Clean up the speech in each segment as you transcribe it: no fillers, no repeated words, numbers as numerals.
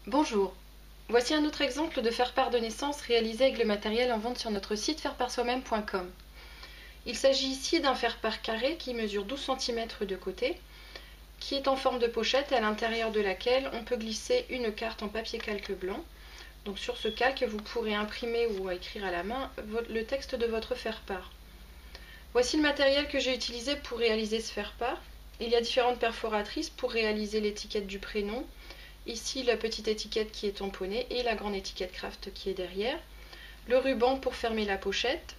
Bonjour, voici un autre exemple de faire-part de naissance réalisé avec le matériel en vente sur notre site faireparsoi-même.com. Il s'agit ici d'un faire-part carré qui mesure 12 cm de côté, qui est en forme de pochette et à l'intérieur de laquelle on peut glisser une carte en papier calque blanc. Donc sur ce calque, vous pourrez imprimer ou écrire à la main le texte de votre faire-part. Voici le matériel que j'ai utilisé pour réaliser ce faire-part. Il y a différentes perforatrices pour réaliser l'étiquette du prénom. Ici, la petite étiquette qui est tamponnée et la grande étiquette craft qui est derrière. Le ruban pour fermer la pochette.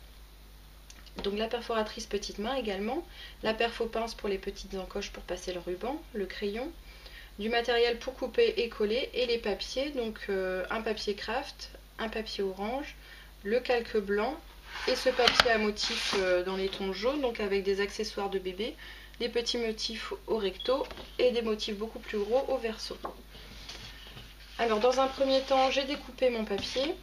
Donc la perforatrice petite main également. La perfo-pince pour les petites encoches pour passer le ruban. Le crayon. Du matériel pour couper et coller. Et les papiers. Donc un papier craft, un papier orange, le calque blanc et ce papier à motifs dans les tons jaunes. Donc avec des accessoires de bébé. Des petits motifs au recto et des motifs beaucoup plus gros au verso. Alors dans un premier temps, j'ai découpé mon papier.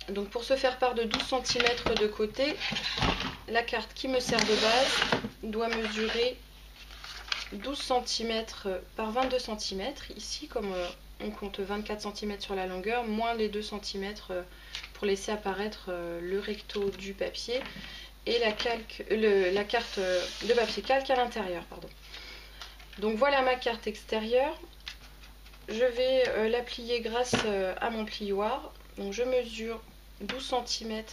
Donc pour se faire part de 12 cm de côté, la carte qui me sert de base doit mesurer 12 cm par 22 cm. Ici, comme on compte 24 cm sur la longueur, moins les 2 cm pour laisser apparaître le recto du papier et la carte de papier calque à l'intérieur. Donc voilà ma carte extérieure. Je vais la plier grâce à mon plioir. Donc je mesure 12 cm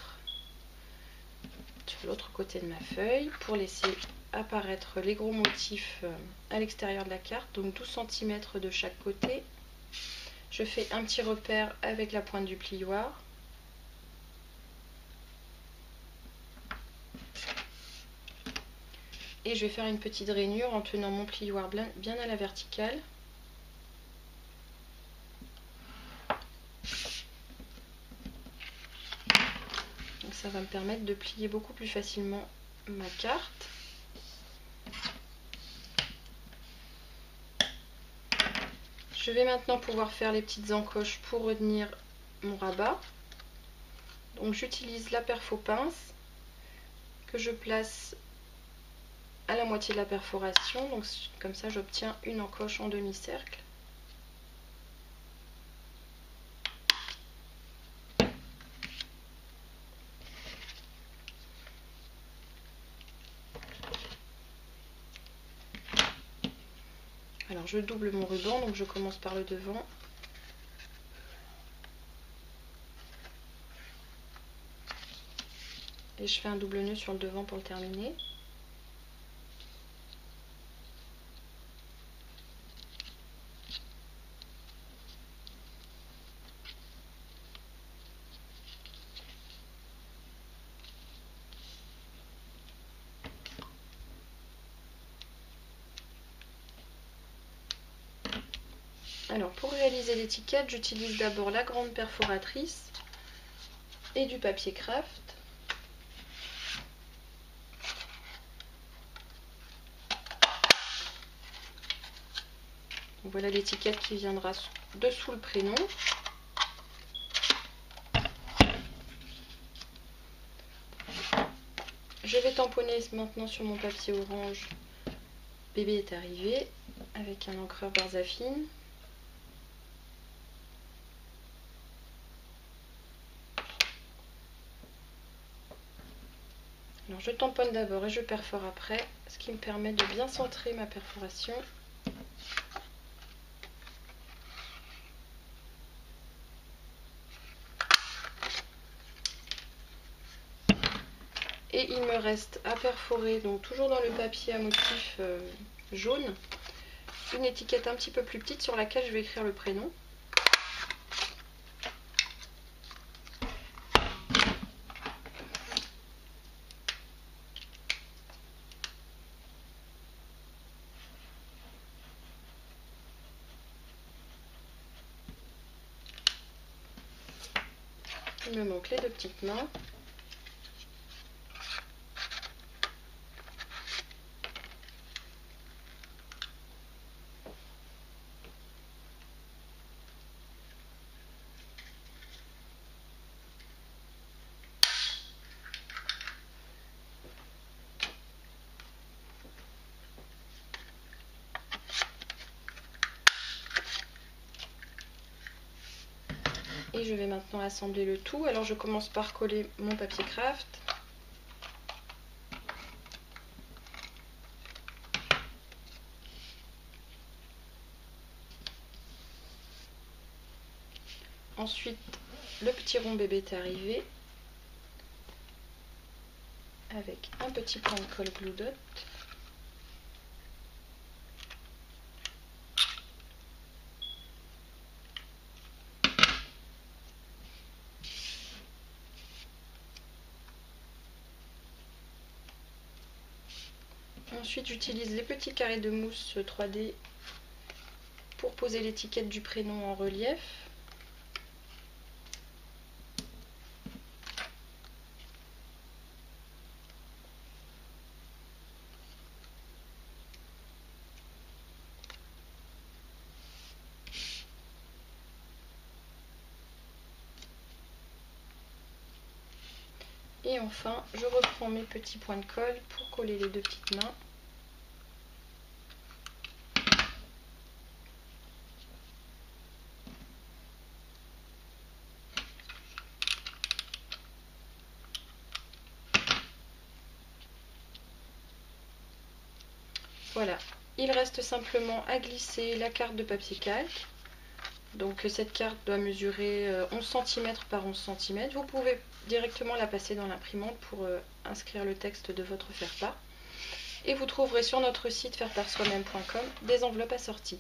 sur l'autre côté de ma feuille pour laisser apparaître les gros motifs à l'extérieur de la carte. Donc 12 cm de chaque côté. Je fais un petit repère avec la pointe du plioir. Et je vais faire une petite rainure en tenant mon plioir bien à la verticale. Donc ça va me permettre de plier beaucoup plus facilement ma carte. Je vais maintenant pouvoir faire les petites encoches pour retenir mon rabat. Donc j'utilise la perfo-pince que je place à la moitié de la perforation. Donc comme ça j'obtiens une encoche en demi-cercle. Alors je double mon ruban, donc je commence par le devant. Et je fais un double nœud sur le devant pour le terminer. Alors pour réaliser l'étiquette, j'utilise d'abord la grande perforatrice et du papier craft. Donc voilà l'étiquette qui viendra dessous le prénom. Je vais tamponner maintenant sur mon papier orange « Bébé est arrivé » avec un encreur Barzafine. Alors je tamponne d'abord et je perfore après, ce qui me permet de bien centrer ma perforation. Et il me reste à perforer, donc toujours dans le papier à motif jaune, une étiquette un petit peu plus petite sur laquelle je vais écrire le prénom. Il me manque les deux petites mains. Et je vais maintenant assembler le tout. Alors je commence par coller mon papier craft. Ensuite, le petit rond bébé est arrivé avec un petit point de colle Glue Dot. Ensuite, j'utilise les petits carrés de mousse 3D pour poser l'étiquette du prénom en relief. Et enfin, je reprends mes petits points de colle pour coller les deux petites mains. Voilà, il reste simplement à glisser la carte de papier calque. Donc cette carte doit mesurer 11 cm par 11 cm. Vous pouvez directement la passer dans l'imprimante pour inscrire le texte de votre faire-part. Et vous trouverez sur notre site faireparsoi-même.com des enveloppes assorties.